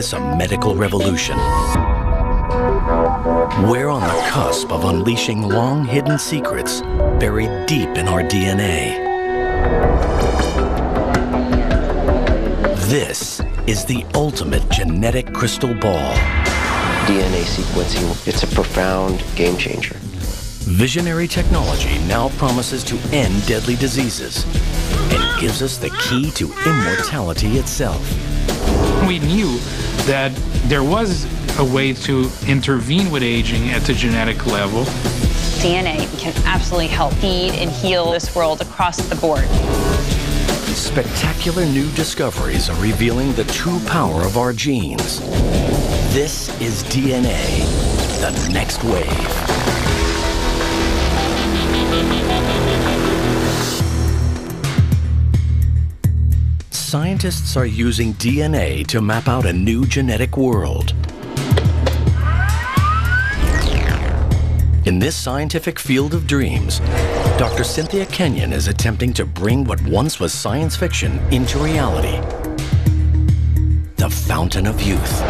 It's a medical revolution. We're on the cusp of unleashing long-hidden secrets buried deep in our DNA. This is the ultimate genetic crystal ball. DNA sequencing, it's a profound game changer. Visionary technology now promises to end deadly diseases and gives us the key to immortality itself. We knew that there was a way to intervene with aging at the genetic level. DNA can absolutely help feed and heal this world across the board. Spectacular new discoveries are revealing the true power of our genes. This is DNA, the next wave. Scientists are using DNA to map out a new genetic world. In this scientific field of dreams, Dr. Cynthia Kenyon is attempting to bring what once was science fiction into reality. The fountain of youth.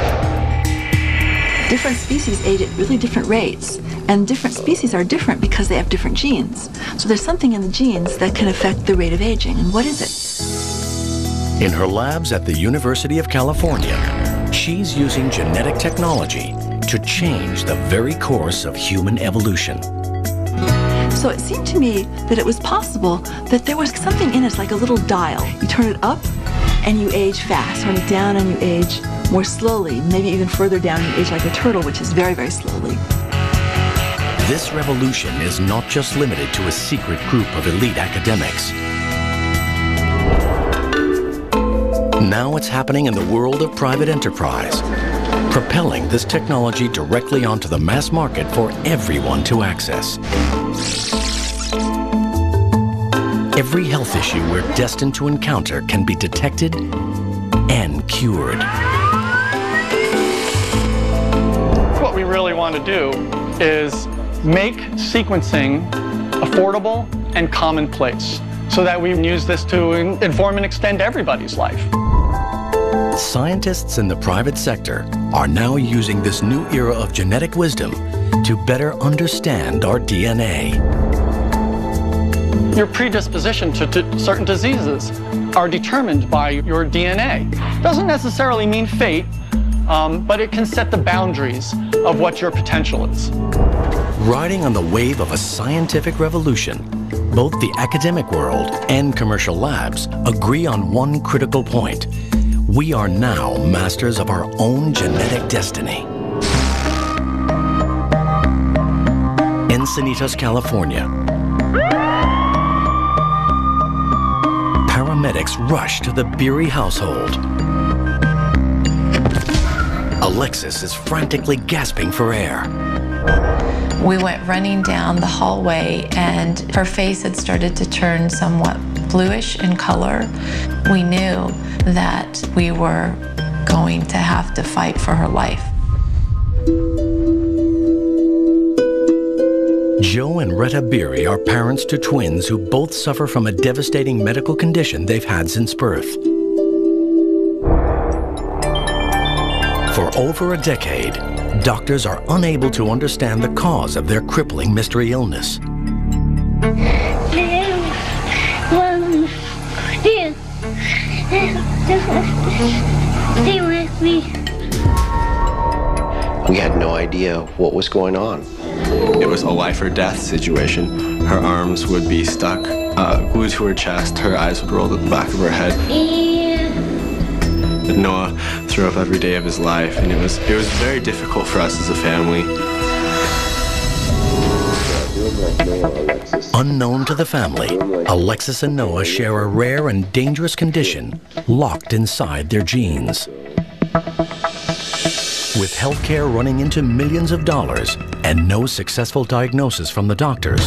Different species age at really different rates, and different species are different because they have different genes. So there's something in the genes that can affect the rate of aging, and what is it? In her labs at the University of California, she's using genetic technology to change the very course of human evolution. So it seemed to me that it was possible that there was something in us like a little dial. You turn it up and you age fast, turn it down and you age more slowly, maybe even further down you age like a turtle, which is very, very slowly. This revolution is not just limited to a secret group of elite academics. Now it's happening in the world of private enterprise, propelling this technology directly onto the mass market for everyone to access. Every health issue we're destined to encounter can be detected and cured. What we really want to do is make sequencing affordable and commonplace so that we can use this to inform and extend everybody's life. Scientists in the private sector are now using this new era of genetic wisdom to better understand our DNA. Your predisposition to certain diseases are determined by your DNA. Doesn't necessarily mean fate, but it can set the boundaries of what your potential is. Riding on the wave of a scientific revolution, both the academic world and commercial labs agree on one critical point. We are now masters of our own genetic destiny. Encinitas, California. Paramedics rush to the Beery household. Alexis is frantically gasping for air. We went running down the hallway and her face had started to turn somewhat bluish in color. We knew that we were going to have to fight for her life. Joe and Retta Beery are parents to twins who both suffer from a devastating medical condition they've had since birth. For over a decade, doctors are unable to understand the cause of their crippling mystery illness. Stay with me. We had no idea what was going on. It was a life or death situation. Her arms would be stuck, glued to her chest, her eyes would roll to the back of her head. And Noah threw up every day of his life, and it was very difficult for us as a family. Unknown to the family, Alexis and Noah share a rare and dangerous condition locked inside their genes. With healthcare running into millions of dollars and no successful diagnosis from the doctors,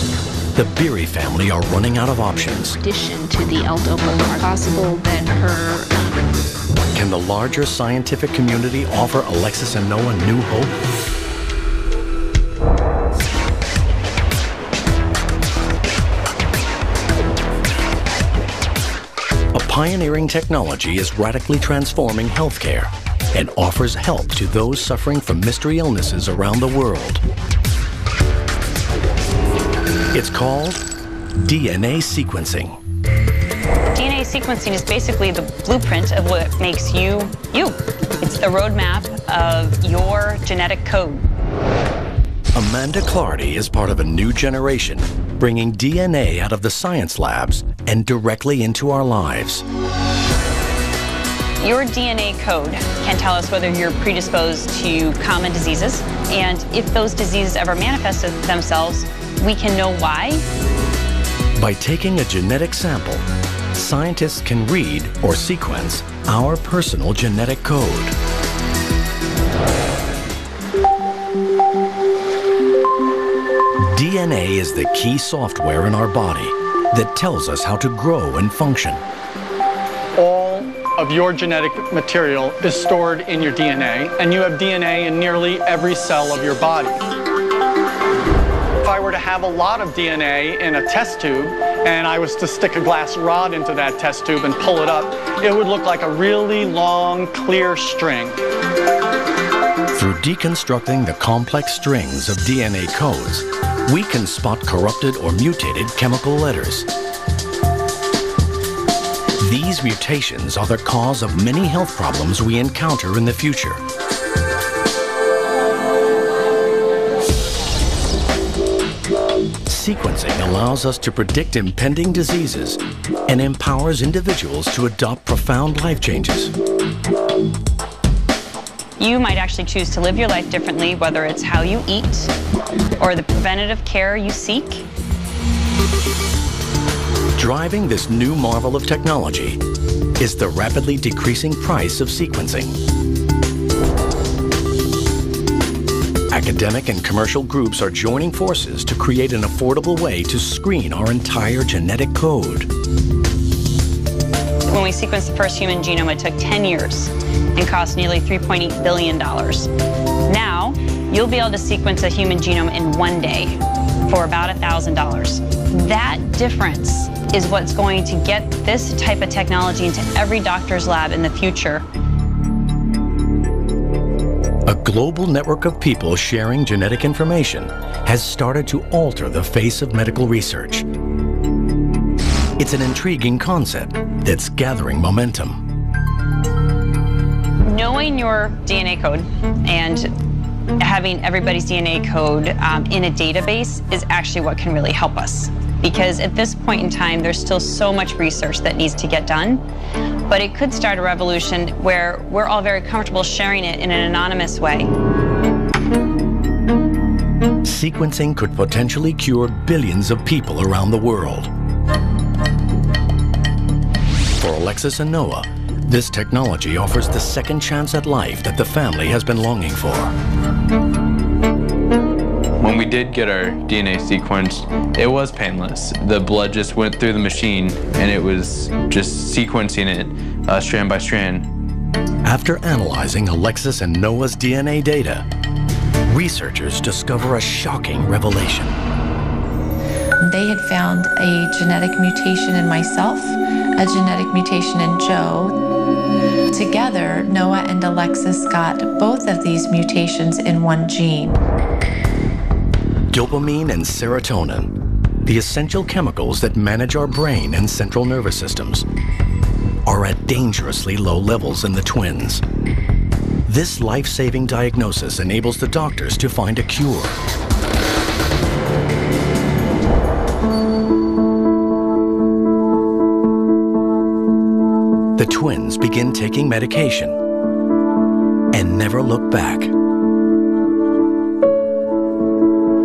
the Beery family are running out of options. In addition to the L-double, possible that her... Can the larger scientific community offer Alexis and Noah new hope? Pioneering technology is radically transforming healthcare, and offers help to those suffering from mystery illnesses around the world. It's called DNA sequencing. DNA sequencing is basically the blueprint of what makes you, you. It's the roadmap of your genetic code. Amanda Clardy is part of a new generation, bringing DNA out of the science labs and directly into our lives. Your DNA code can tell us whether you're predisposed to common diseases, and if those diseases ever manifested themselves, we can know why. By taking a genetic sample, scientists can read or sequence our personal genetic code. DNA is the key software in our body that tells us how to grow and function. All of your genetic material is stored in your DNA, and you have DNA in nearly every cell of your body. If I were to have a lot of DNA in a test tube, and I was to stick a glass rod into that test tube and pull it up, it would look like a really long, clear string. Through deconstructing the complex strings of DNA codes, we can spot corrupted or mutated chemical letters. These mutations are the cause of many health problems we encounter in the future. Sequencing allows us to predict impending diseases and empowers individuals to adopt profound life changes. You might actually choose to live your life differently, whether it's how you eat or the preventative care you seek. Driving this new marvel of technology is the rapidly decreasing price of sequencing. Academic and commercial groups are joining forces to create an affordable way to screen our entire genetic code. When we sequenced the first human genome, it took 10 years and cost nearly $3.8 billion. Now, you'll be able to sequence a human genome in one day for about $1,000. That difference is what's going to get this type of technology into every doctor's lab in the future. A global network of people sharing genetic information has started to alter the face of medical research. It's an intriguing concept that's gathering momentum. Knowing your DNA code and having everybody's DNA code in a database is actually what can really help us. Because at this point in time, there's still so much research that needs to get done. But it could start a revolution where we're all very comfortable sharing it in an anonymous way. Sequencing could potentially cure billions of people around the world. For Alexis and Noah, this technology offers the second chance at life that the family has been longing for. When we did get our DNA sequenced, it was painless. The blood just went through the machine and it was just sequencing it strand by strand. After analyzing Alexis and Noah's DNA data, researchers discover a shocking revelation. They had found a genetic mutation in myself, a genetic mutation in Joe. Together, Noah and Alexis got both of these mutations in one gene. Dopamine and serotonin, the essential chemicals that manage our brain and central nervous systems, are at dangerously low levels in the twins. This life-saving diagnosis enables the doctors to find a cure. The twins begin taking medication and never look back.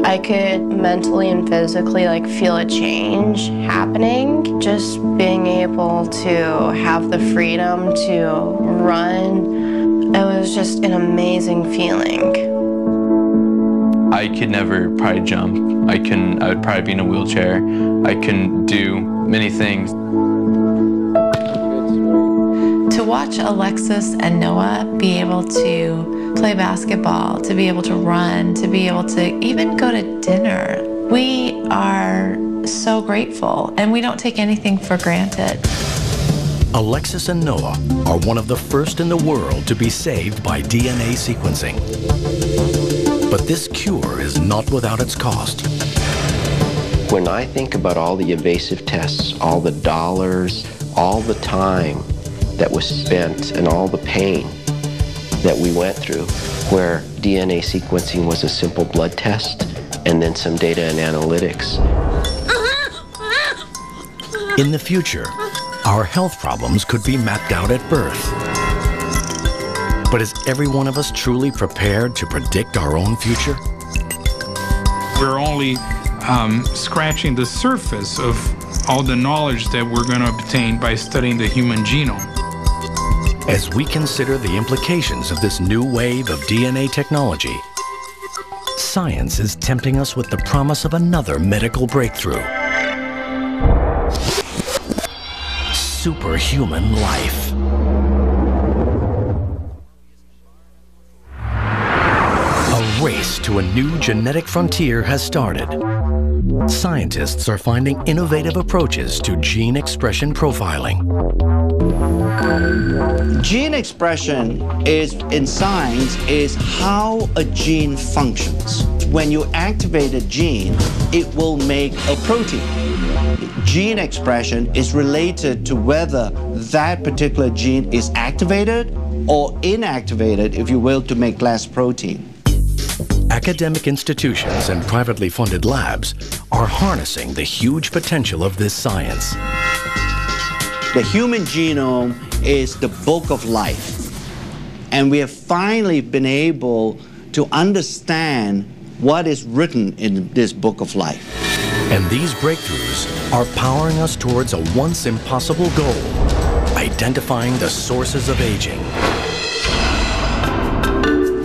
I could mentally and physically feel a change happening. Just being able to have the freedom to run, it was just an amazing feeling. I could never probably jump. I would probably be in a wheelchair. I couldn't do many things. To watch Alexis and Noah be able to play basketball, to be able to run, to be able to even go to dinner, we are so grateful, and we don't take anything for granted. Alexis and Noah are one of the first in the world to be saved by DNA sequencing. But this cure is not without its cost. When I think about all the invasive tests, all the dollars, all the time that was spent, and all the pain that we went through, where DNA sequencing was a simple blood test and then some data and analytics. In the future, our health problems could be mapped out at birth. But is every one of us truly prepared to predict our own future? We're only scratching the surface of all the knowledge that we're going to obtain by studying the human genome. As we consider the implications of this new wave of DNA technology, science is tempting us with the promise of another medical breakthrough. Superhuman life. A race to a new genetic frontier has started. Scientists are finding innovative approaches to gene expression profiling. Gene expression in science is how a gene functions. When you activate a gene, it will make a protein. Gene expression is related to whether that particular gene is activated or inactivated, if you will, to make less protein. Academic institutions and privately funded labs are harnessing the huge potential of this science. The human genome is the book of life, and we have finally been able to understand what is written in this book of life. And these breakthroughs are powering us towards a once impossible goal: identifying the sources of aging.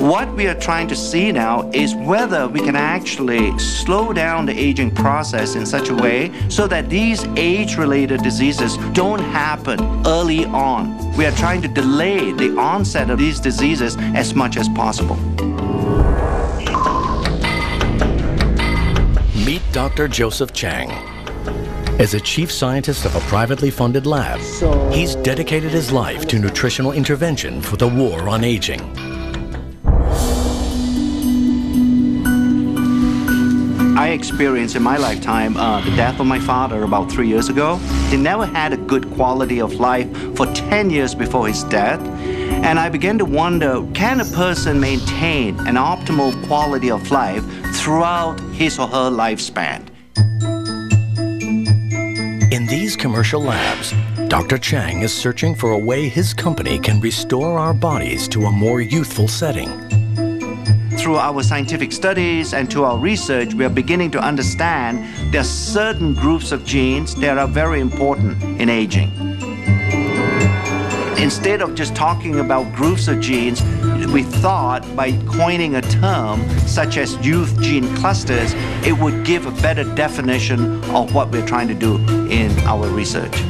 What we are trying to see now is whether we can actually slow down the aging process in such a way so that these age-related diseases don't happen early on. We are trying to delay the onset of these diseases as much as possible. Meet Dr. Joseph Chang. As a chief scientist of a privately funded lab, he's dedicated his life to nutritional intervention for the war on aging. I experienced in my lifetime the death of my father about 3 years ago. He never had a good quality of life for 10 years before his death. And I began to wonder, can a person maintain an optimal quality of life throughout his or her lifespan? In these commercial labs, Dr. Chang is searching for a way his company can restore our bodies to a more youthful setting. Through our scientific studies and to our research, we are beginning to understand there are certain groups of genes that are very important in aging. Instead of just talking about groups of genes, we thought by coining a term such as youth gene clusters, it would give a better definition of what we're trying to do in our research.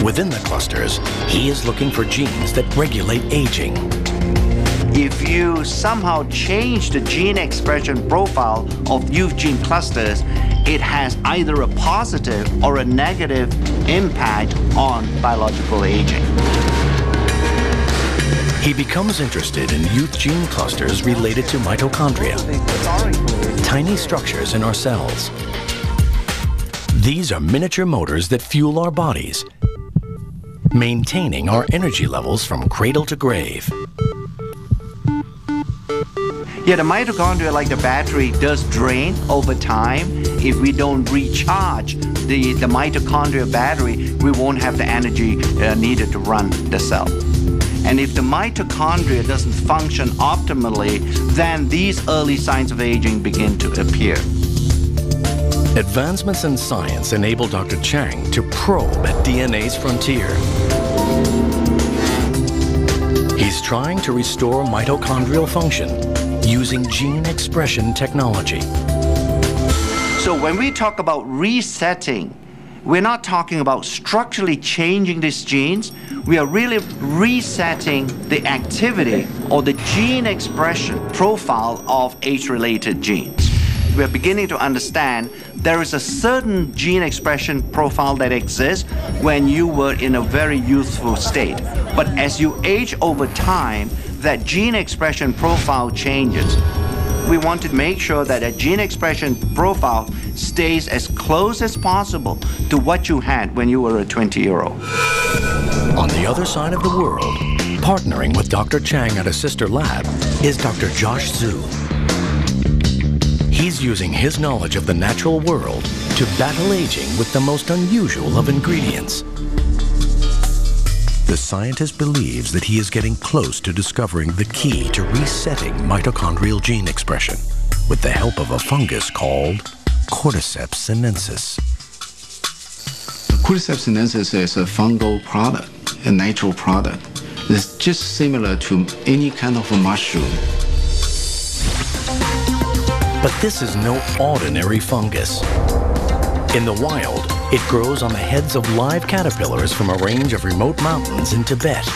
Within the clusters, he is looking for genes that regulate aging. If you somehow change the gene expression profile of youth gene clusters, it has either a positive or a negative impact on biological aging. He becomes interested in youth gene clusters related to mitochondria, tiny structures in our cells. These are miniature motors that fuel our bodies, maintaining our energy levels from cradle to grave. Yeah, the mitochondria, like the battery, does drain over time. If we don't recharge the mitochondria battery, we won't have the energy needed to run the cell. And if the mitochondria doesn't function optimally, then these early signs of aging begin to appear. Advancements in science enable Dr. Chang to probe at DNA's frontier. He's trying to restore mitochondrial function using gene expression technology. So when we talk about resetting, we're not talking about structurally changing these genes. We are really resetting the activity or the gene expression profile of age-related genes. We're beginning to understand there is a certain gene expression profile that exists when you were in a very youthful state. But as you age over time, that gene expression profile changes. We want to make sure that a gene expression profile stays as close as possible to what you had when you were a 20-year-old. On the other side of the world, partnering with Dr. Chang at a sister lab is Dr. Josh Zhu. He's using his knowledge of the natural world to battle aging with the most unusual of ingredients. The scientist believes that he is getting close to discovering the key to resetting mitochondrial gene expression with the help of a fungus called Cordyceps sinensis. Cordyceps sinensis is a fungal product, a natural product. It's just similar to any kind of a mushroom. But this is no ordinary fungus. In the wild, it grows on the heads of live caterpillars from a range of remote mountains in Tibet.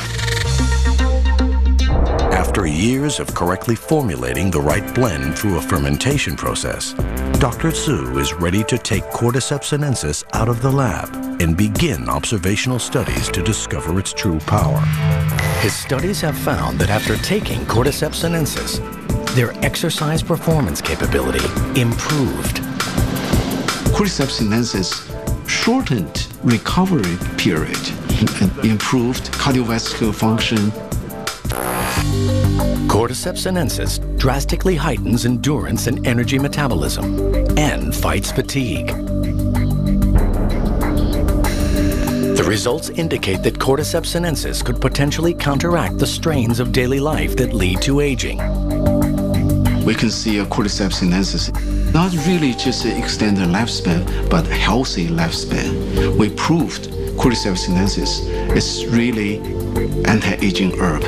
After years of correctly formulating the right blend through a fermentation process, Dr. Zhu is ready to take Cordyceps sinensis out of the lab and begin observational studies to discover its true power. His studies have found that after taking Cordyceps sinensis, their exercise performance capability improved. Cordyceps sinensis shortened recovery period and improved cardiovascular function. Cordyceps sinensis drastically heightens endurance and energy metabolism and fights fatigue. The results indicate that Cordyceps sinensis could potentially counteract the strains of daily life that lead to aging. We can see a Cordyceps sinensis not really just extend the lifespan, but a healthy lifespan. We proved Cordyceps sinensis is really anti-aging herb.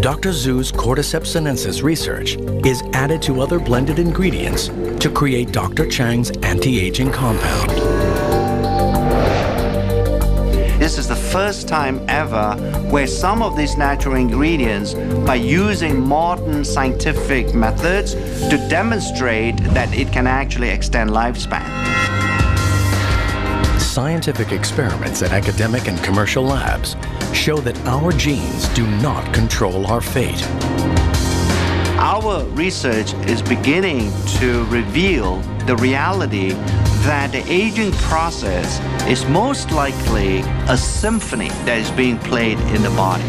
Dr. Zhu's Cordyceps sinensis research is added to other blended ingredients to create Dr. Chang's anti-aging compound. This is the first time ever where some of these natural ingredients, by using modern scientific methods, to demonstrate that it can actually extend lifespan. Scientific experiments at academic and commercial labs show that our genes do not control our fate. Our research is beginning to reveal the reality that the aging process is most likely a symphony that is being played in the body.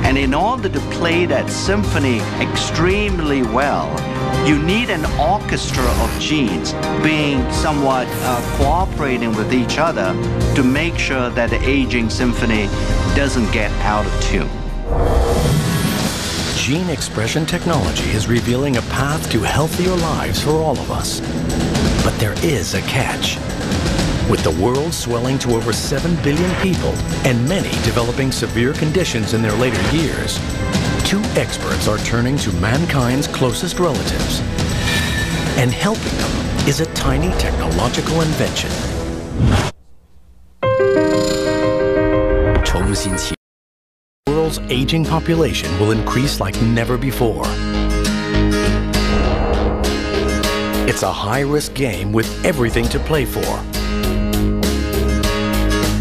And in order to play that symphony extremely well, you need an orchestra of genes being somewhat cooperating with each other to make sure that the aging symphony doesn't get out of tune. Gene expression technology is revealing a path to healthier lives for all of us. But there is a catch. With the world swelling to over 7 billion people and many developing severe conditions in their later years, 2 experts are turning to mankind's closest relatives. And helping them is a tiny technological invention. The world's aging population will increase like never before. It's a high-risk game with everything to play for.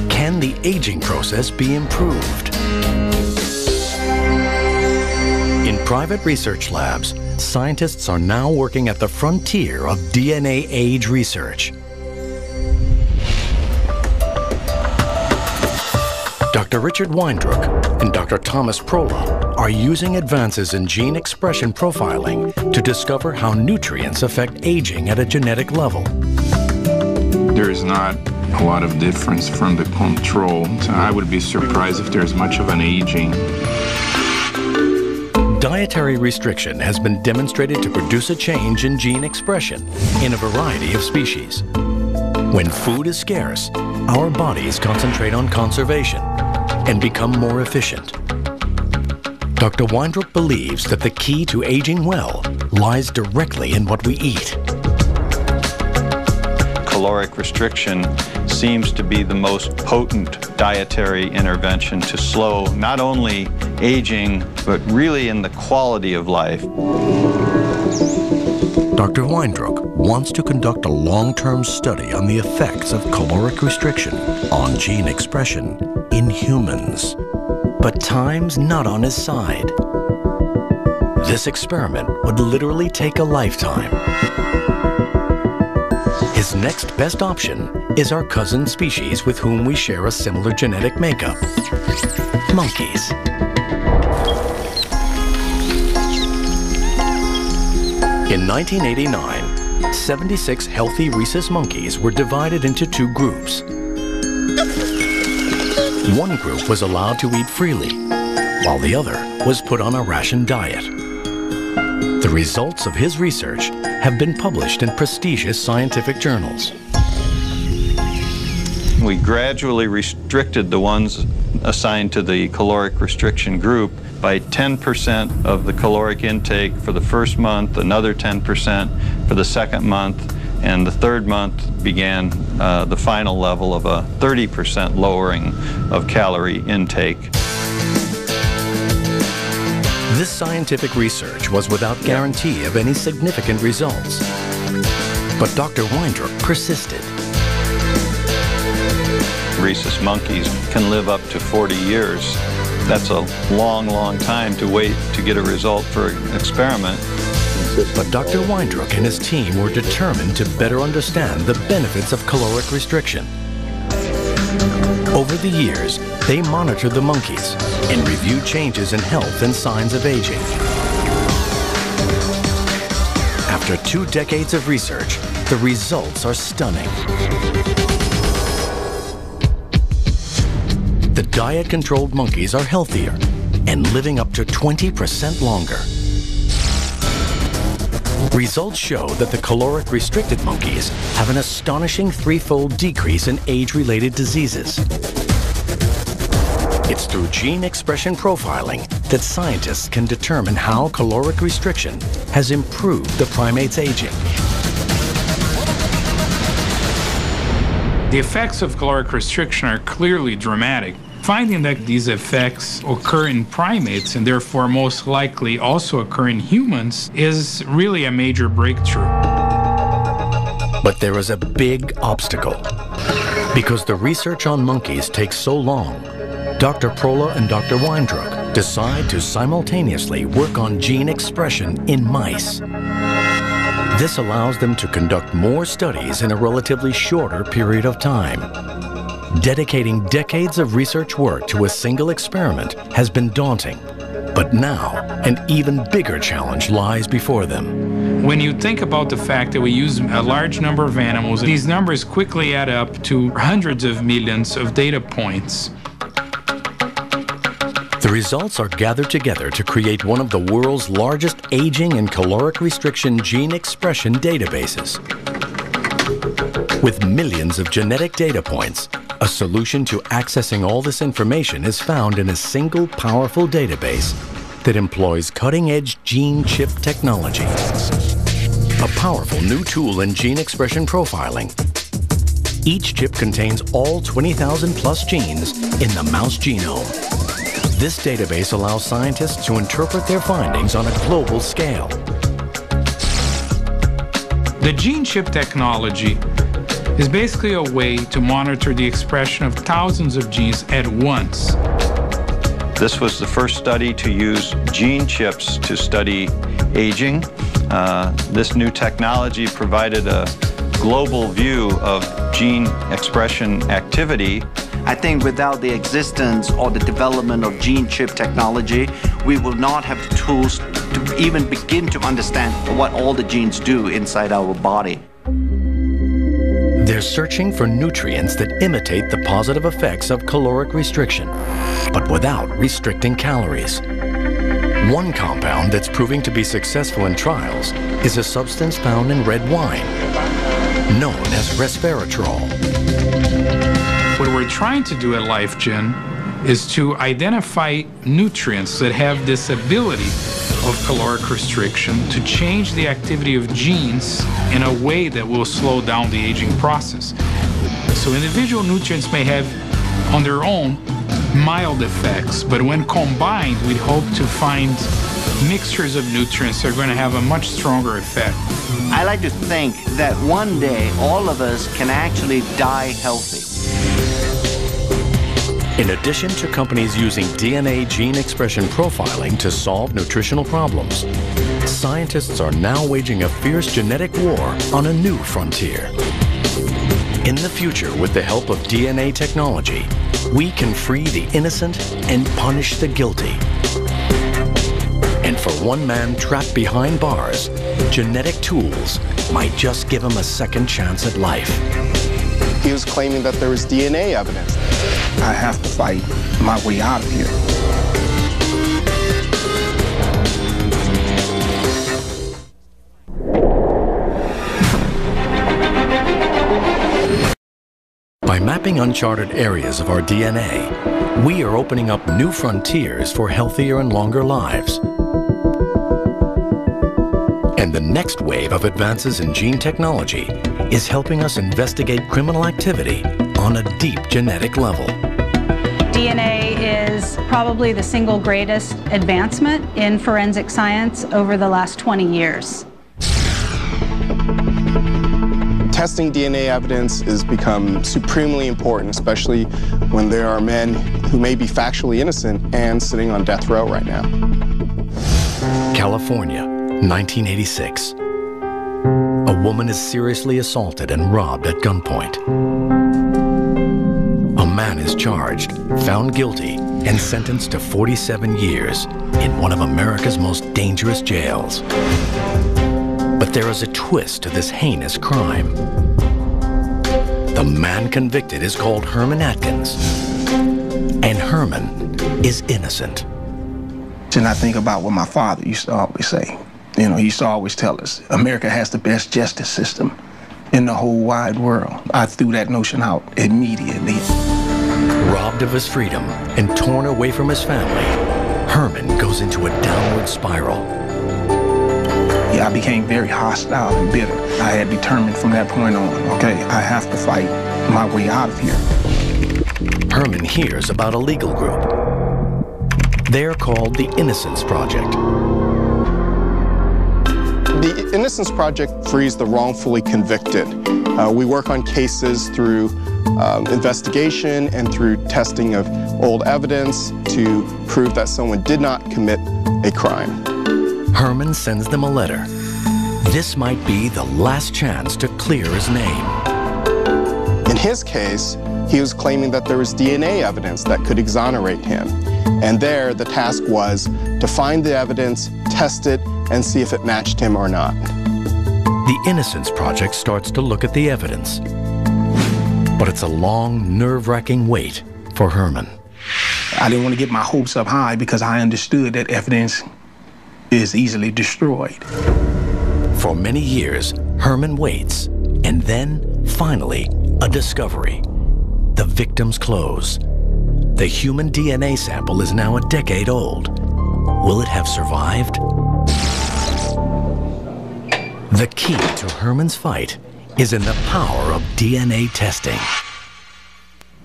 Can the aging process be improved? In private research labs, scientists are now working at the frontier of DNA age research. Dr. Richard Weindruck and Dr. Thomas Prola are using advances in gene expression profiling to discover how nutrients affect aging at a genetic level. There is not a lot of difference from the control. So I would be surprised if there's much of an aging. Dietary restriction has been demonstrated to produce a change in gene expression in a variety of species. When food is scarce, our bodies concentrate on conservation and become more efficient. Dr. Weindruck believes that the key to aging well lies directly in what we eat. Caloric restriction seems to be the most potent dietary intervention to slow not only aging, but really in the quality of life. Dr. Weindruck wants to conduct a long-term study on the effects of caloric restriction on gene expression in humans. But time's not on his side. This experiment would literally take a lifetime. His next best option is our cousin species with whom we share a similar genetic makeup, monkeys. In 1989, 76 healthy rhesus monkeys were divided into two groups. One group was allowed to eat freely, while the other was put on a ration diet. The results of his research have been published in prestigious scientific journals. We gradually restricted the ones assigned to the caloric restriction group by 10% of the caloric intake for the first month, another 10% for the second month, and the third month began the final level of a 30% lowering of calorie intake. This scientific research was without guarantee of any significant results. But Dr. Weindruck persisted. Rhesus monkeys can live up to 40 years. That's a long, long time to wait to get a result for an experiment. But Dr. Weindruck and his team were determined to better understand the benefits of caloric restriction. Over the years, they monitored the monkeys and reviewed changes in health and signs of aging. After 2 decades of research, the results are stunning. The diet-controlled monkeys are healthier and living up to 20% longer. Results show that the caloric-restricted monkeys have an astonishing 3-fold decrease in age-related diseases. It's through gene expression profiling that scientists can determine how caloric restriction has improved the primate's aging. The effects of caloric restriction are clearly dramatic. Finding that these effects occur in primates and therefore most likely also occur in humans is really a major breakthrough. But there is a big obstacle. Because the research on monkeys takes so long, Dr. Prola and Dr. Weindruck decide to simultaneously work on gene expression in mice. This allows them to conduct more studies in a relatively shorter period of time. Dedicating decades of research work to a single experiment has been daunting, but now an even bigger challenge lies before them. When you think about the fact that we use a large number of animals, these numbers quickly add up to hundreds of millions of data points. The results are gathered together to create one of the world's largest aging and caloric restriction gene expression databases. With millions of genetic data points, a solution to accessing all this information is found in a single powerful database that employs cutting-edge gene chip technology. A powerful new tool in gene expression profiling. Each chip contains all 20,000 plus genes in the mouse genome. This database allows scientists to interpret their findings on a global scale. The gene chip technology is basically a way to monitor the expression of thousands of genes at once. This was the first study to use gene chips to study aging. This new technology provided a global view of gene expression activity. I think without the existence or the development of gene chip technology, we will not have the tools to even begin to understand what all the genes do inside our body. They're searching for nutrients that imitate the positive effects of caloric restriction, but without restricting calories. One compound that's proving to be successful in trials is a substance found in red wine, known as resveratrol. What we're trying to do at LifeGen is to identify nutrients that have this ability of caloric restriction to change the activity of genes in a way that will slow down the aging process. So individual nutrients may have on their own mild effects, but when combined, we hope to find mixtures of nutrients that are going to have a much stronger effect. I like to think that one day all of us can actually die healthy. In addition to companies using DNA gene expression profiling to solve nutritional problems, scientists are now waging a fierce genetic war on a new frontier. In the future, with the help of DNA technology, we can free the innocent and punish the guilty. And for one man trapped behind bars, genetic tools might just give him a second chance at life. He was claiming that there was DNA evidence. I have to fight my way out of here. By mapping uncharted areas of our DNA, we are opening up new frontiers for healthier and longer lives. And the next wave of advances in gene technology is helping us investigate criminal activity on a deep genetic level. DNA is probably the single greatest advancement in forensic science over the last 20 years. Testing DNA evidence has become supremely important, especially when there are men who may be factually innocent and sitting on death row right now. California, 1986. A woman is seriously assaulted and robbed at gunpoint. A man is charged, found guilty, and sentenced to 47 years in one of America's most dangerous jails. But there is a twist to this heinous crime. The man convicted is called Herman Atkins, and Herman is innocent. And I think about what my father used to always say. You know, he used to always tell us, America has the best justice system in the whole wide world. I threw that notion out immediately. Robbed of his freedom and torn away from his family, Herman goes into a downward spiral. Yeah, I became very hostile and bitter. I had determined from that point on, okay, I have to fight my way out of here. Herman hears about a legal group. They're called the Innocence Project. The Innocence Project frees the wrongfully convicted. We work on cases through investigation and through testing of old evidence to prove that someone did not commit a crime. Herman sends them a letter. This might be the last chance to clear his name. In his case, he was claiming that there was DNA evidence that could exonerate him. And there, the task was to find the evidence, test it, and see if it matched him or not. The Innocence Project starts to look at the evidence. But it's a long, nerve-wracking wait for Herman. I didn't want to get my hopes up high because I understood that evidence is easily destroyed. For many years, Herman waits, and then, finally, a discovery. The victim's clothes. The human DNA sample is now a decade old. Will it have survived? The key to Herman's fight is in the power of DNA testing.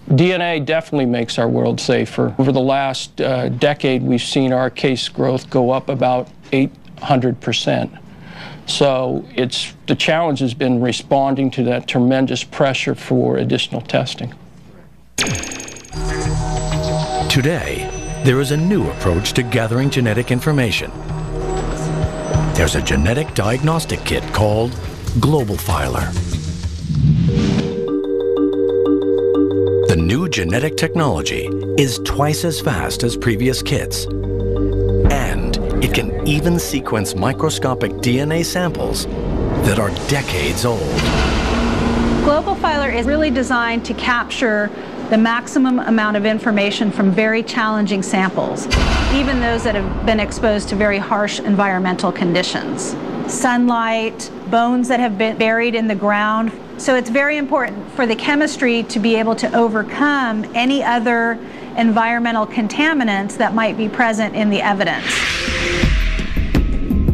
DNA definitely makes our world safer. Over the last decade, we've seen our case growth go up about 800%. So the challenge has been responding to that tremendous pressure for additional testing. Today, there is a new approach to gathering genetic information. There's a genetic diagnostic kit called Global Filer. The new genetic technology is twice as fast as previous kits. And it can even sequence microscopic DNA samples that are decades old. Global Filer is really designed to capture the maximum amount of information from very challenging samples, even those that have been exposed to very harsh environmental conditions. Sunlight, bones that have been buried in the ground. So it's very important for the chemistry to be able to overcome any other environmental contaminants that might be present in the evidence.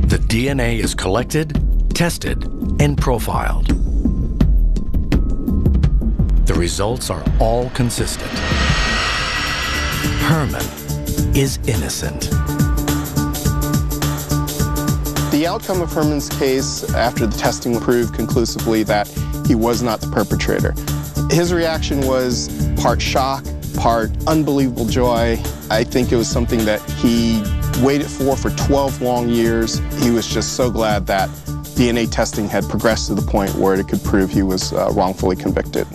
The DNA is collected, tested, and profiled. The results are all consistent. Herman is innocent. The outcome of Herman's case after the testing proved conclusively that he was not the perpetrator. His reaction was part shock, part unbelievable joy. I think it was something that he waited for 12 long years. He was just so glad that DNA testing had progressed to the point where it could prove he was wrongfully convicted.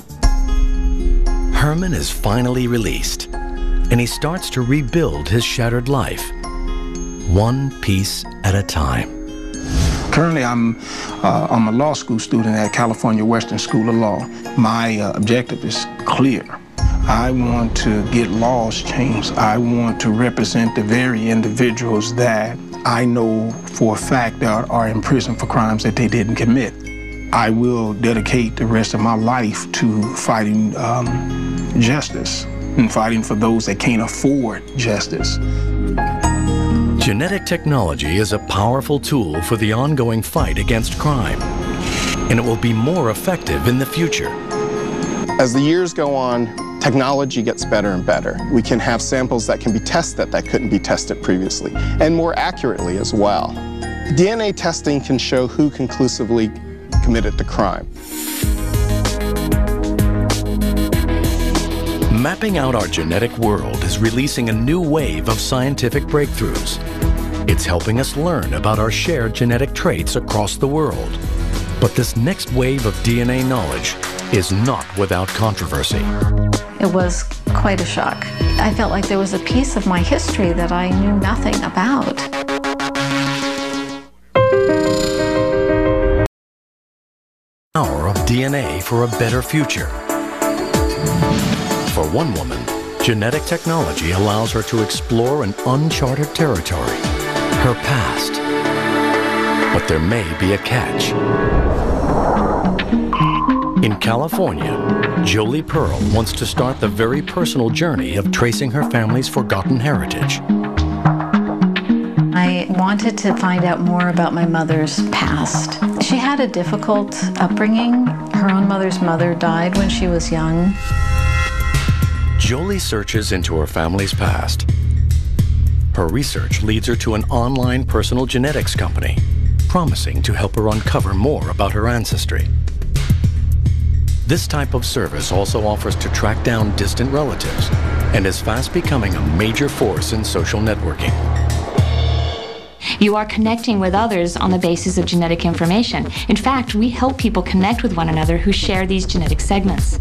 Herman is finally released, and he starts to rebuild his shattered life, one piece at a time. Currently, I'm a law school student at California Western School of Law. My objective is clear. I want to get laws changed. I want to represent the very individuals that I know for a fact that are in prison for crimes that they didn't commit. I will dedicate the rest of my life to fighting justice and fighting for those that can't afford justice. Genetic technology is a powerful tool for the ongoing fight against crime, and it will be more effective in the future. As the years go on, technology gets better and better. We can have samples that can be tested that couldn't be tested previously, and more accurately as well. DNA testing can show who conclusively committed the crime. Mapping out our genetic world is releasing a new wave of scientific breakthroughs. It's helping us learn about our shared genetic traits across the world. But this next wave of DNA knowledge is not without controversy. It was quite a shock. I felt like there was a piece of my history that I knew nothing about. Power of DNA for a better future. For one woman, genetic technology allows her to explore an uncharted territory, her past. But there may be a catch. In California, Jolie Pearl wants to start the very personal journey of tracing her family's forgotten heritage. I wanted to find out more about my mother's past. She had a difficult upbringing. Her own mother's mother died when she was young. Jolie searches into her family's past. Her research leads her to an online personal genetics company, promising to help her uncover more about her ancestry. This type of service also offers to track down distant relatives and is fast becoming a major force in social networking. You are connecting with others on the basis of genetic information. In fact, we help people connect with one another who share these genetic segments.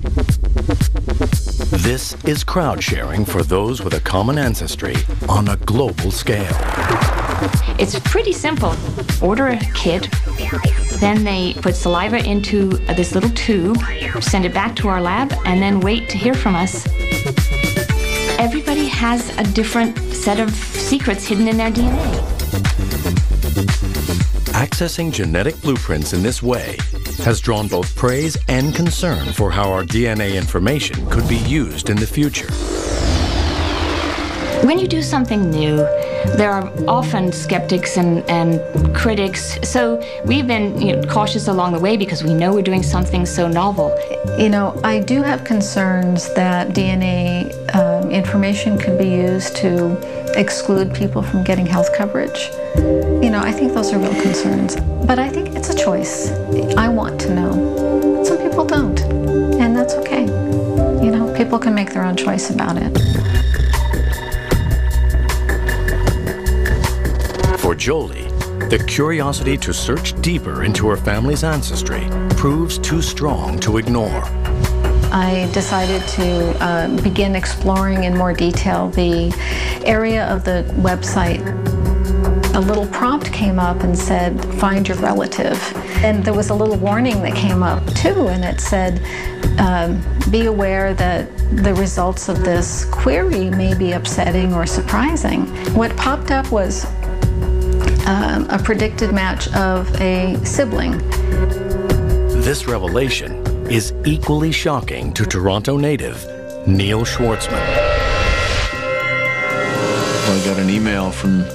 This is crowd sharing for those with a common ancestry on a global scale. It's pretty simple. Order a kit, then they put saliva into this little tube, send it back to our lab, and then wait to hear from us. Everybody has a different set of secrets hidden in their DNA. Accessing genetic blueprints in this way has drawn both praise and concern for how our DNA information could be used in the future. When you do something new, there are often skeptics and critics, so we've been cautious along the way because we know we're doing something so novel. You know, I do have concerns that DNA information could be used to exclude people from getting health coverage. You know, I think those are real concerns. But I think it's a choice. I want to know. Some people don't, and that's okay. You know, people can make their own choice about it. For Jolie, the curiosity to search deeper into her family's ancestry proves too strong to ignore. I decided to begin exploring in more detail the area of the website. A little prompt came up and said, find your relative. And there was a little warning that came up too, and it said, be aware that the results of this query may be upsetting or surprising. What popped up was a predicted match of a sibling. This revelation is equally shocking to Toronto native Neil Schwartzman. I got an email from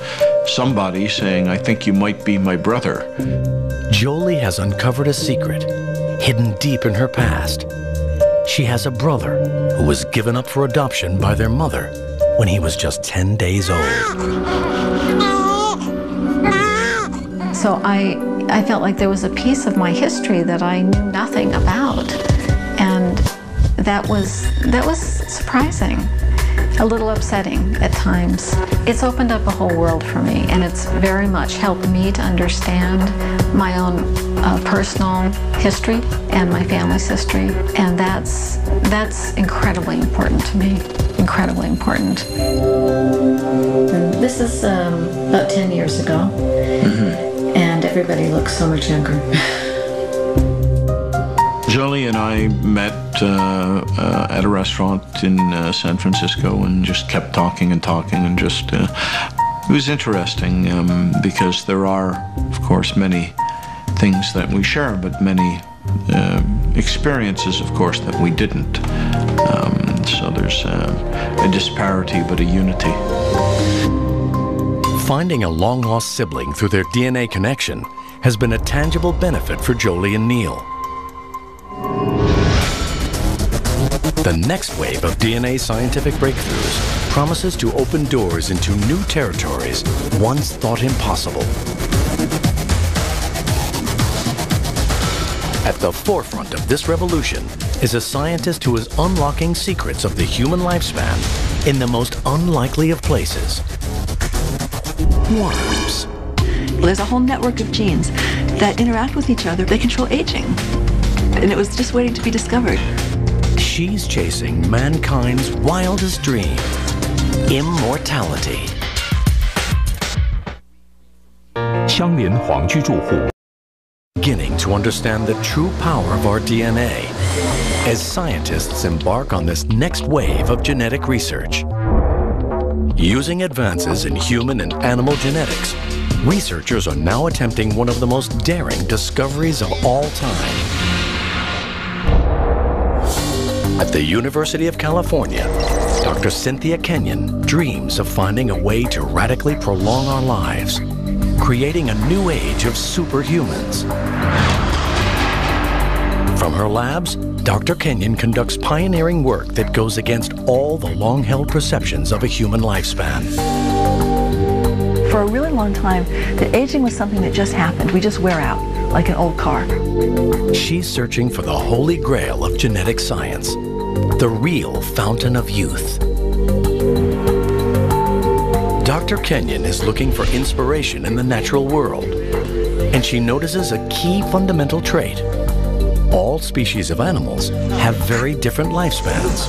somebody saying, I think you might be my brother. Jolie has uncovered a secret hidden deep in her past. She has a brother who was given up for adoption by their mother when he was just 10 days old. So I felt like there was a piece of my history that I knew nothing about. And that was surprising, a little upsetting at times. It's opened up a whole world for me, and it's very much helped me to understand my own personal history and my family's history, and that's incredibly important to me, incredibly important. This is about 10 years ago, and everybody looks so much younger. Jolie and I met at a restaurant in San Francisco and just kept talking and just, it was interesting because there are, of course, many things that we share, but many experiences, of course, that we didn't. So there's a disparity, but a unity. Finding a long-lost sibling through their DNA connection has been a tangible benefit for Jolie and Neil. The next wave of DNA scientific breakthroughs promises to open doors into new territories once thought impossible. At the forefront of this revolution is a scientist who is unlocking secrets of the human lifespan in the most unlikely of places. Worms. There's a whole network of genes that interact with each other. They control aging. And it was just waiting to be discovered. She's chasing mankind's wildest dream, immortality. 相连黄居住户 Beginning to understand the true power of our DNA as scientists embark on this next wave of genetic research. Using advances in human and animal genetics, researchers are now attempting one of the most daring discoveries of all time. At the University of California, Dr. Cynthia Kenyon dreams of finding a way to radically prolong our lives, creating a new age of superhumans. From her labs, Dr. Kenyon conducts pioneering work that goes against all the long-held perceptions of a human lifespan. For a really long time, that aging was something that just happened. We just wear out, like an old car. She's searching for the holy grail of genetic science, the real fountain of youth. Dr. Kenyon is looking for inspiration in the natural world, and she notices a key fundamental trait. All species of animals have very different lifespans.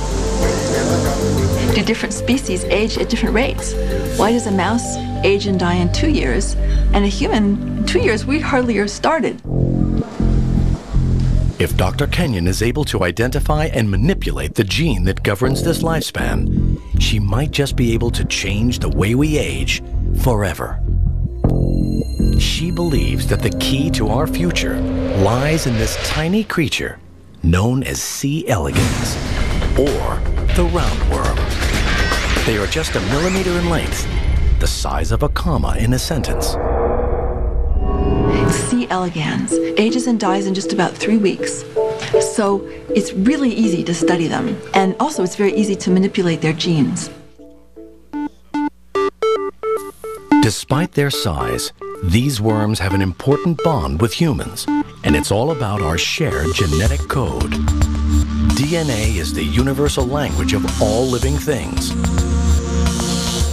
Do different species age at different rates? Why does a mouse age and die in 2 years, and a human, in 2 years, we hardly are started? If Dr. Kenyon is able to identify and manipulate the gene that governs this lifespan, she might just be able to change the way we age forever. She believes that the key to our future lies in this tiny creature known as C. elegans, or the roundworm. They are just 1 millimeter in length, the size of a comma in a sentence. C. elegans ages and dies in just about 3 weeks. So it's really easy to study them. And also it's very easy to manipulate their genes. Despite their size, these worms have an important bond with humans, and it's all about our shared genetic code. DNA is the universal language of all living things.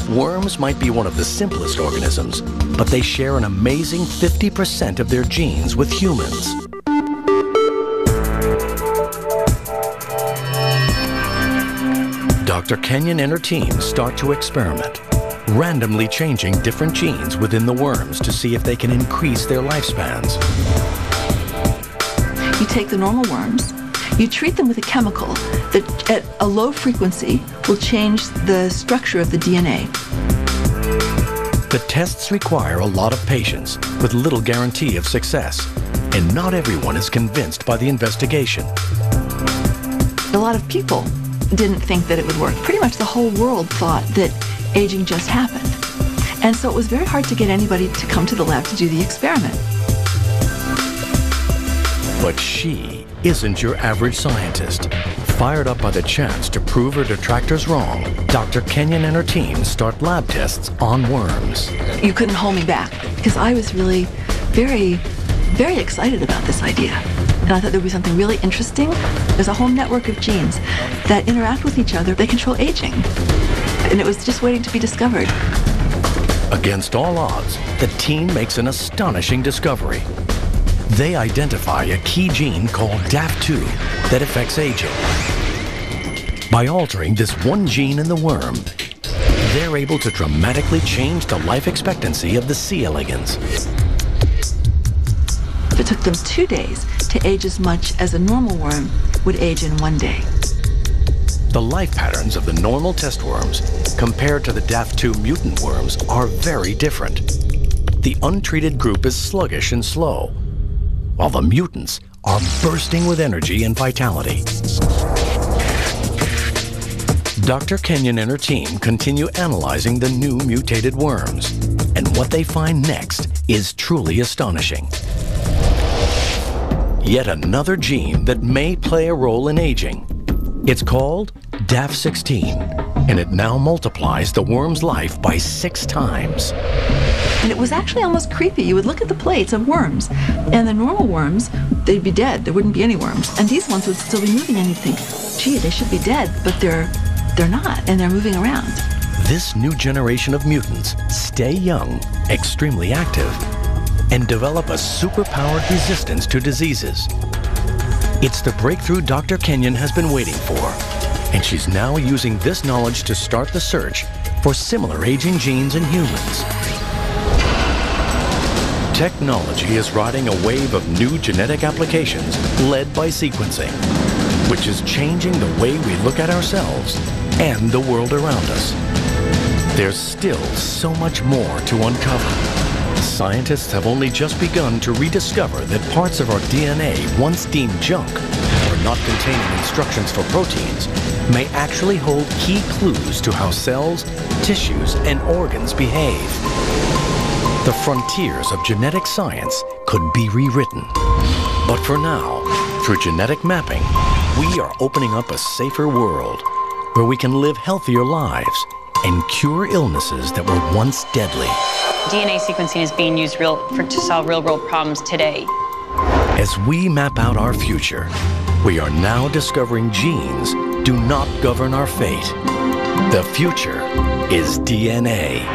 Worms might be one of the simplest organisms, but they share an amazing 50% of their genes with humans. Dr. Kenyon and her team start to experiment, randomly changing different genes within the worms to see if they can increase their lifespans. You take the normal worms, you treat them with a chemical that at a low frequency will change the structure of the DNA. The tests require a lot of patience with little guarantee of success, and not everyone is convinced by the investigation. A lot of people didn't think that it would work. Pretty much the whole world thought that aging just happened. And so it was very hard to get anybody to come to the lab to do the experiment. But she isn't your average scientist. Fired up by the chance to prove her detractors wrong, Dr. Kenyon and her team start lab tests on worms. You couldn't hold me back because I was really very, very excited about this idea. And I thought there would be something really interesting. There's a whole network of genes that interact with each other. They control aging. And it was just waiting to be discovered. Against all odds, the team makes an astonishing discovery. They identify a key gene called DAF2 that affects aging. By altering this one gene in the worm, they're able to dramatically change the life expectancy of the C. elegans. It took them 2 days to age as much as a normal worm would age in 1 day. The life patterns of the normal test worms compared to the DAF2 mutant worms are very different. The untreated group is sluggish and slow, while the mutants are bursting with energy and vitality. Dr. Kenyon and her team continue analyzing the new mutated worms, and what they find next is truly astonishing. Yet another gene that may play a role in aging. It's called DAF16, and it now multiplies the worm's life by 6 times. And it was actually almost creepy. You would look at the plates of worms, and the normal worms, they'd be dead. There wouldn't be any worms. And these ones would still be moving, and you'd think, gee, they should be dead, but they're not, and they're moving around. This new generation of mutants stay young, extremely active, and develop a superpowered resistance to diseases. It's the breakthrough Dr. Kenyon has been waiting for, and she's now using this knowledge to start the search for similar aging genes in humans. Technology is riding a wave of new genetic applications led by sequencing, which is changing the way we look at ourselves and the world around us. There's still so much more to uncover. Scientists have only just begun to rediscover that parts of our DNA once deemed junk, or not containing instructions for proteins, may actually hold key clues to how cells, tissues, and organs behave. The frontiers of genetic science could be rewritten. But for now, through genetic mapping, we are opening up a safer world where we can live healthier lives and cure illnesses that were once deadly. DNA sequencing is being used to solve real-world problems today. As we map out our future, we are now discovering genes do not govern our fate. The future is DNA.